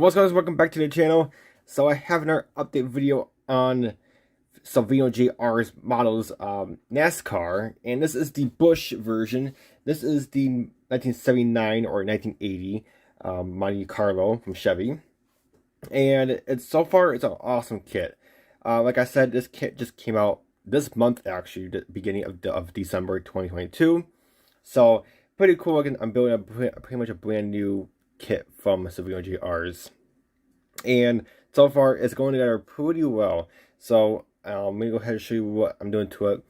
What's up guys, welcome back to the channel. So I have another update video on Salvino JR's models NASCAR, and this is the BUSCH version. This is the 1979 or 1980 Monte Carlo from Chevy, and so far it's an awesome kit. Like I said, this kit just came out this month, actually, the beginning of December 2022. So pretty cool. Again, I'm building pretty much a brand new kit from Salvino JR's, and so far it's going together pretty well. So let me go ahead and show you what I'm doing to it.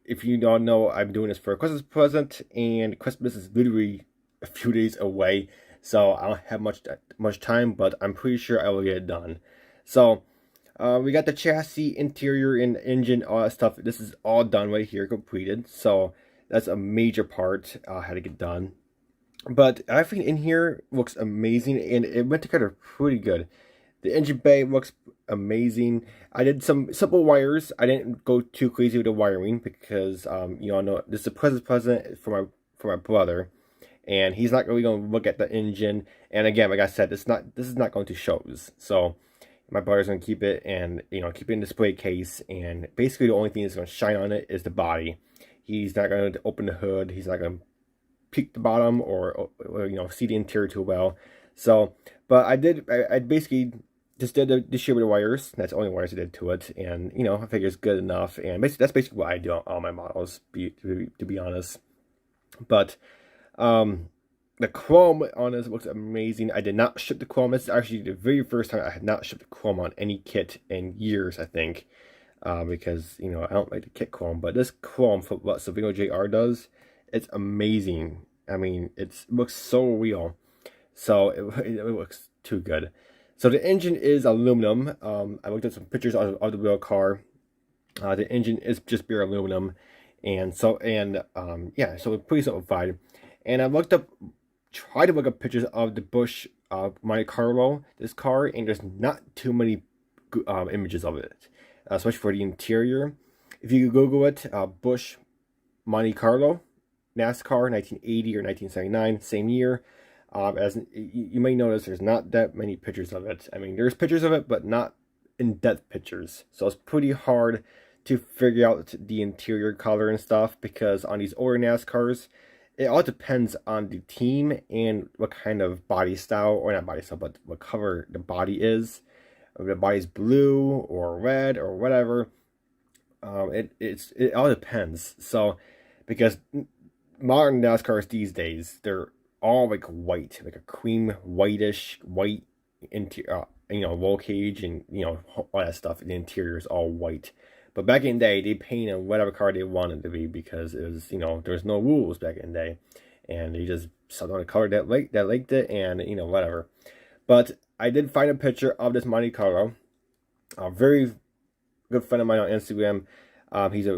If you don't know, I'm doing this for a Christmas present, and Christmas is literally a few days away, so I don't have much time, but I'm pretty sure I will get it done. So we got the chassis, interior, and engine, all that stuff. This is all done right here, completed. So that's a major part I had to get done. But everything in here looks amazing, and it went together pretty good. The engine bay looks amazing. I did some simple wires. I didn't go too crazy with the wiring because you all know this is a present for my brother, and he's not really going to look at the engine. And again, like I said, this is not going to shows. So my brother's going to keep it, and keep it in display case. And basically, the only thing that's going to shine on it is the body. He's not going to open the hood. He's not going to peek the bottom or see the interior too well. So, but I basically just did the shear with the wires. That's the only wires I did to it, and I figure it's good enough. And that's basically what I do on all my models, to be honest. But the chrome on this looks amazing. I did not ship the chrome. This is actually the very first time I had not shipped the chrome on any kit in years, I think, because I don't like the kit chrome. But this chrome, for what Salvino JR does, it's amazing. I mean, it looks so real. So it looks too good. So the engine is aluminum. I looked at some pictures of the real car. The engine is just pure aluminum, and yeah, so it's pretty simplified. And I tried to look up pictures of the BUSCH Monte Carlo, this car, and there's not too many images of it, especially for the interior. If you Google it, BUSCH Monte Carlo NASCAR 1980 or 1979, same year. As you may notice, there's not that many pictures of it. I mean, there's pictures of it, but not in-depth pictures. So it's pretty hard to figure out the interior color and stuff, because on these older NASCARs, it all depends on the team and what kind of body style, or not body style, but what color the body is. If the body's blue or red or whatever, it all depends. So because modern NASCARs these days, they're all like white, like a cream whitish white interior, roll cage, and all that stuff. The interior is all white. But back in the day, they painted whatever car they wanted to be, because it was there's no rules back in the day, and they just settled on a color that liked it, and whatever. But I did find a picture of this Monte Carlo. A very good friend of mine on Instagram. He's a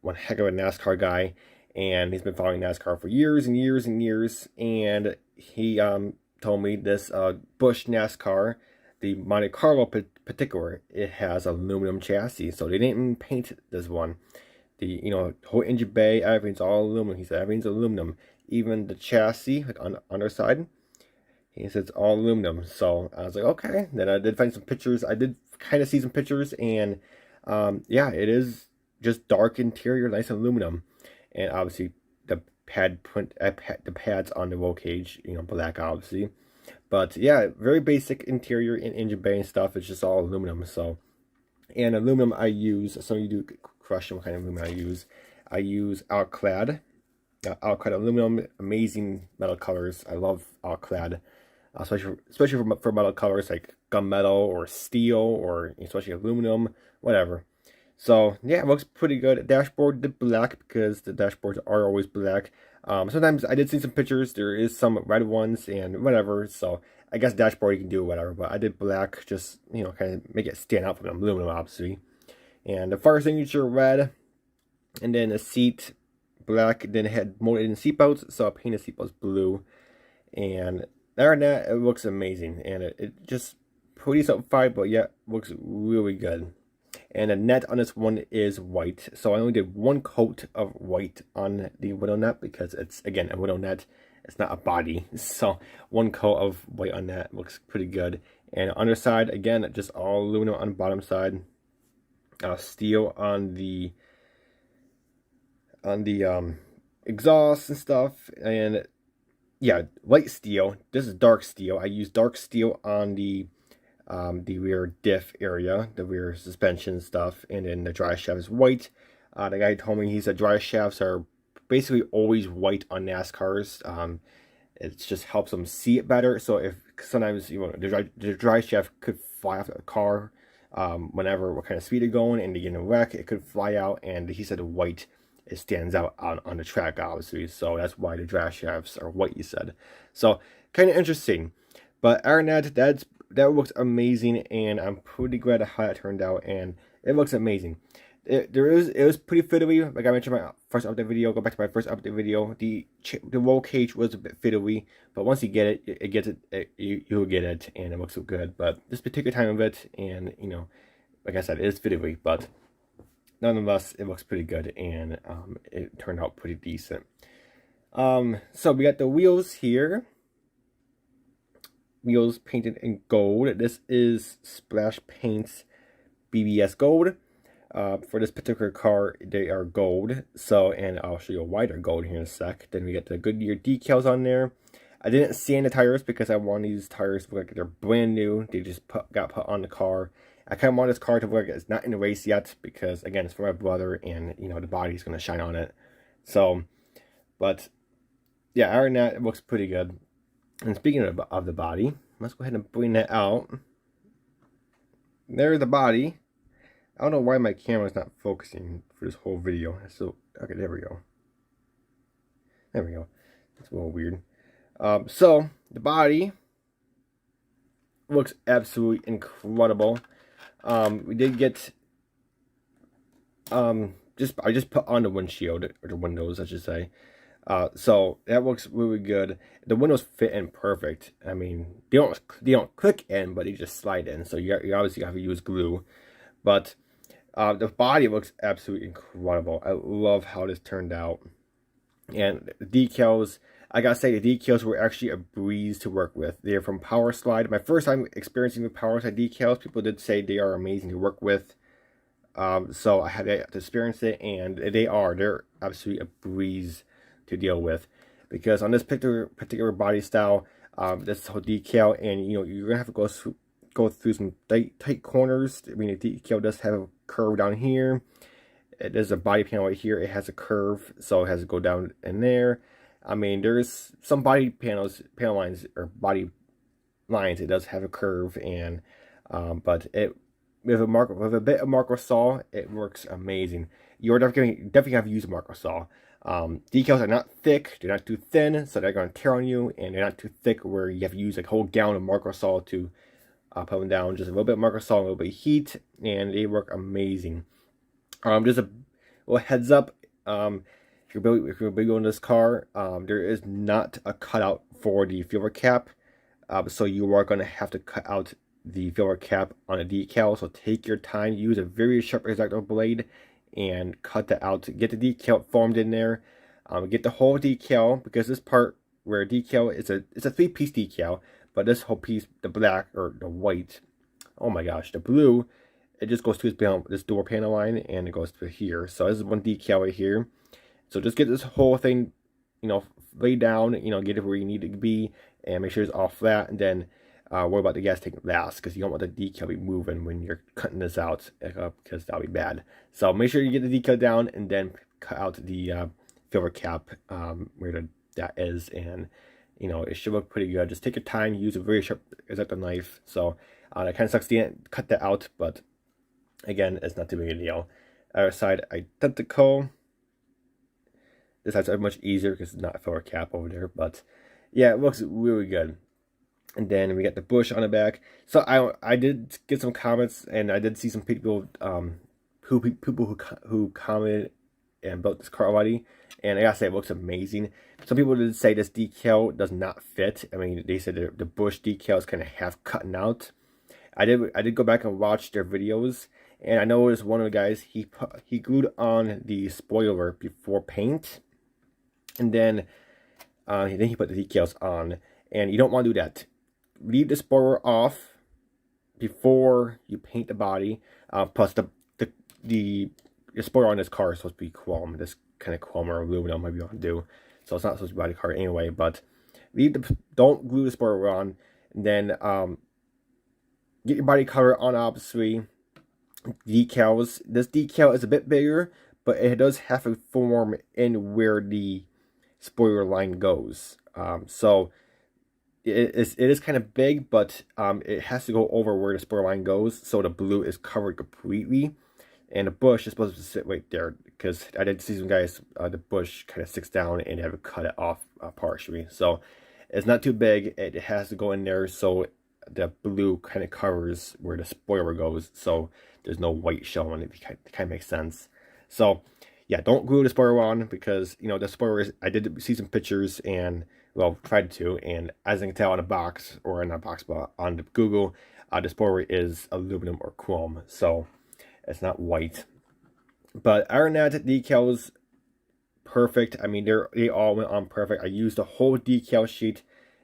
one heck of a NASCAR guy, and he's been following NASCAR for years and years and years. And he told me this BUSCH NASCAR, the Monte Carlo particular, it has aluminum chassis, so they didn't paint this one. The whole engine bay, everything's all aluminum. He said everything's aluminum, even the chassis, like on the underside. He said it's all aluminum. So I was like, okay. Then I did find some pictures. I did kind of see some pictures, and yeah, it is just dark interior, nice aluminum. And obviously the the pads on the roll cage, black, obviously. But yeah, very basic interior and engine bay and stuff. It's just all aluminum. So, and aluminum I use, some of you do question what kind of aluminum I use. I use Alclad. Alclad aluminum, amazing metal colors. I love Alclad, especially for metal colors like gunmetal or steel, or especially aluminum, whatever. So yeah, it looks pretty good. Dashboard did black, because the dashboards are always black. Sometimes I did see some pictures. There is some red ones and whatever. So I guess dashboard you can do whatever. But I did black, just kind of make it stand out from the aluminum, obviously. And the fire signature red, and then the seat black. Then it had molded in seatbelts, so I painted seatbelts blue. And other than that, it looks amazing, and it just pretty simplified, but yet looks really good. And the net on this one is white, so I only did one coat of white on the window net, because it's, again, a window net. it's not a body. So one coat of white on that looks pretty good. And underside, again, just all aluminum on the bottom side. Steel on the exhaust and stuff. And yeah, light steel. This is dark steel. I use dark steel on the rear diff area, the rear suspension stuff, and then the drive shaft is white. The guy told me he said drive shafts are basically always white on NASCARs. It just helps them see it better. So if sometimes the drive shaft could fly off the car, whenever what kind of speed they're going, and they get in a wreck, it could fly out. And he said the white, it stands out on the track, obviously. So that's why the drive shafts are white, he said. So kind of interesting. But other than that, that looks amazing, and I'm pretty glad how it turned out, and it looks amazing. It was pretty fiddly, like I mentioned in my first update video. Go back to my first update video. The roll cage was a bit fiddly, but once you get it, it gets it. You'll get it, and it looks so good. But this particular time of it, and like I said, it is fiddly, but nonetheless, it looks pretty good, and it turned out pretty decent. So we got the wheels here. Wheels painted in gold. This is Splash Paints BBS Gold. For this particular car, they are gold. So, and I'll show you why they're gold here in a sec. Then we get the Goodyear decals on there. I didn't sand the tires because I want these tires to look like they're brand new. They just got put on the car. I kind of want this car to look like it's not in the race yet because, again, it's for my brother, and the body's going to shine on it. So, but yeah, other than that, it looks pretty good. And speaking of the body, let's go ahead and bring that out. There's the body. I don't know why my camera's not focusing for this whole video. So, okay, there we go. There we go. That's a little weird. So, the body looks absolutely incredible. We did get, I just put on the windshield, or the windows, I should say. So that looks really good. The windows fit in perfect. I mean, they don't click in, but they just slide in. So you obviously have to use glue. But the body looks absolutely incredible. I love how this turned out. And the decals, I gotta say, the decals were actually a breeze to work with. They're from Power Slide. My first time experiencing with Power Slide decals, people did say they are amazing to work with. So I had to experience it, and they're absolutely a breeze to deal with, because on this particular body style, this whole decal, and you're gonna have to go through some tight corners. I mean, the decal does have a curve down here. There's a body panel right here. It has a curve, so it has to go down in there. I mean, there's some body panel lines, or body lines. It does have a curve, and but with a bit of Marco saw, it works amazing. You're definitely have to use a Marco saw. Decals are not thick, they're not too thin, so they're going to tear on you, and they're not too thick where you have to use like a whole gallon of Marco saw to put them down. Just a little bit of Marco saw, a little bit of heat, and they work amazing. Just a little heads up, if you're building this car, there is not a cutout for the filler cap, so you are going to have to cut out the filler cap on a decal. So take your time, use a very sharp Exacto blade, and cut that out to get the decal formed in there. Get the whole decal, because this part where decal it's a 3-piece decal, but this whole piece, the black or the white, oh my gosh, the blue, it just goes to this door panel line, and it goes to here. So this is one decal right here. So just get this whole thing, laid down, get it where you need it to be, and make sure it's all flat, and then worry about the gas tank last, because you don't want the decal to be moving when you're cutting this out, because that'll be bad. So make sure you get the decal down, and then cut out the filler cap where that is, and it should look pretty good. Just take your time, use a very sharp Exacto knife. So that kind of sucks to cut that out, but again, it's not too big a deal. Other side identical. This side's much easier because it's not a filler cap over there, but yeah, it looks really good. And then we got the bush on the back. So I did get some comments, and I did see some people who commented and built this car already. And I gotta say, it looks amazing. Some people did say this decal does not fit. I mean, they said the bush decal is kind of half cutting out. I did go back and watch their videos, and I noticed one of the guys, he glued on the spoiler before paint, and then then he put the decals on, and you don't want to do that. Leave the spoiler off before you paint the body. Plus the spoiler on this car is supposed to be chrome, this kind of chrome or aluminum, whatever you want to do. So it's not supposed to be body color anyway. But don't glue the spoiler on, and then get your body color on, obviously. Decals. This decal is a bit bigger, but it does have to form in where the spoiler line goes. So it is kind of big, but it has to go over where the spoiler line goes, so the blue is covered completely. And the bush is supposed to sit right there, because I did see some guys, the bush kind of sticks down and they have to cut it off partially. So it's not too big. It has to go in there so the blue kind of covers where the spoiler goes, so there's no white showing. It kind of makes sense. So yeah, don't glue the spoiler on, because you know the spoiler is, I did see some pictures, and well, tried to, and as you can tell on the box, or not box, but on the Google, the spoiler is aluminum or chrome, so it's not white. But other than that, decals perfect. I mean, they all went on perfect. I used the whole decal sheet.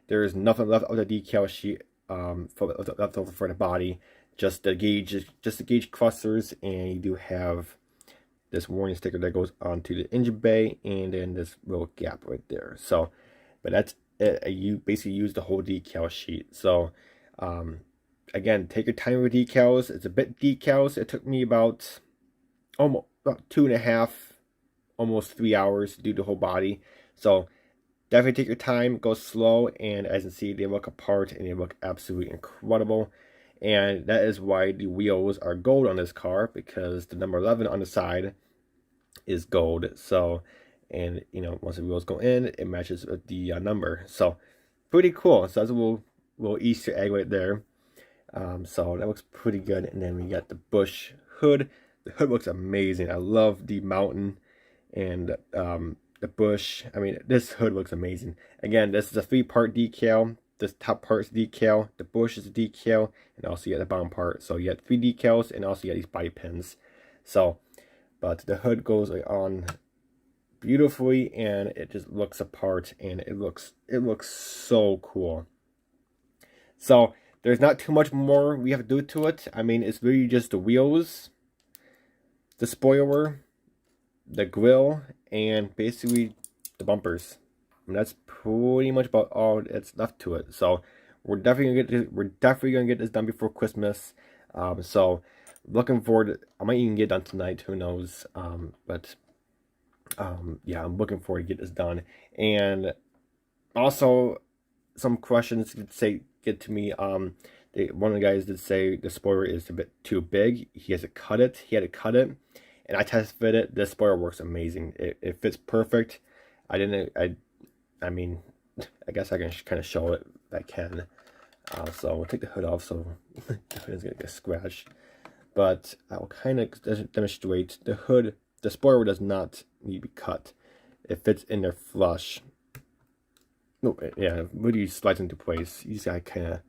There is nothing left of the decal sheet left over for the body. Just the gauge clusters, and you do have this warning sticker that goes onto the engine bay, and then this little gap right there. So, but that's it. You basically use the whole decal sheet. So, again, take your time with decals. It's a bit decals. It took me about 2.5, almost 3 hours to do the whole body. So definitely take your time, go slow, and as you can see, they look apart and they look absolutely incredible. And that is why the wheels are gold on this car, because the number 11 on the side is gold. So, and you know, once the wheels go in, it matches with the number. So pretty cool. So that's a little Easter egg right there. So that looks pretty good. And then we got the Busch hood. The hood looks amazing. I love the mountain and the bush. I mean, this hood looks amazing. Again, this is a 3-part decal. This top part is decal. The bush is a decal, and also you got the bottom part. So you got 3 decals, and also you got these body pins. So, but the hood goes on beautifully, and it just looks apart, and it looks so cool. So there's not too much more we have to do to it. I mean, it's really just the wheels, the spoiler, the grill, and basically the bumpers. And that's pretty much about all that's left to it. So we're definitely gonna get this done before Christmas. So looking forward to, I might even get it done tonight, who knows. Yeah, I'm looking forward to get this done. And also some questions get to me. One of the guys did say the spoiler is a bit too big. He had to cut it, and I test fit it. This spoiler works amazing. It fits perfect. I mean, I guess I can kind of show it if I can. So we'll take the hood off so the hood is going to get scratched. But I will kind of demonstrate the hood. The spoiler does not need to be cut. It fits in there flush. No, yeah, it really slides into place. You just got to kind of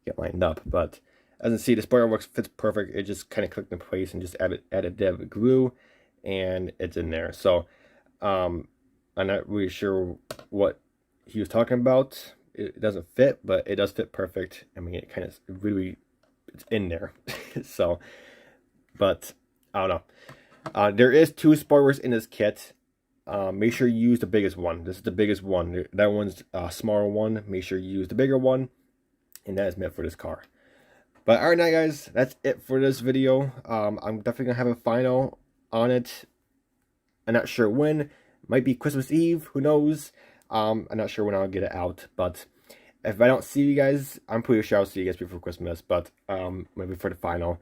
get lined up. But as you can see, the spoiler fits perfect. It just kind of clicked in place and just add a dab of glue, and it's in there. So I'm not really sure what he was talking about. It doesn't fit, but it does fit perfect. I mean, it's in there. So, but I don't know. There is 2 spoilers in this kit. Make sure you use the biggest one. This is the biggest one. That one's a smaller one. Make sure you use the bigger one, and that is meant for this car. But alright, now guys, that's it for this video. I'm definitely gonna have a final on it. I'm not sure when. Might be Christmas Eve, who knows. I'm not sure when I'll get it out, but if I don't see you guys, I'm pretty sure I'll see you guys before Christmas, but maybe for the final.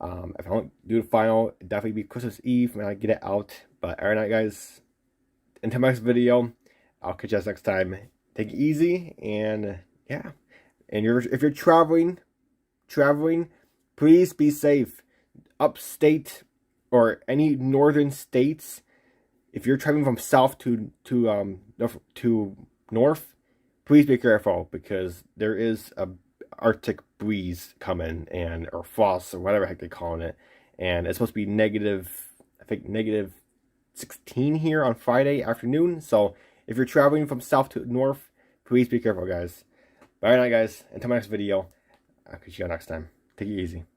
If I don't do the final, it'll definitely be Christmas Eve when I get it out. But alright, guys, until my next video, I'll catch you guys next time. Take it easy, and yeah. And if you're traveling, please be safe. Upstate or any northern states, if you're traveling from south to north, please be careful, because there is a Arctic breeze coming, or frost, or whatever the heck they're calling it, and it's supposed to be negative, I think negative 16 here on Friday afternoon. So If you're traveling from south to north, please be careful, guys. Bye now, guys. Until my next video. I'll catch you next time. Take it easy.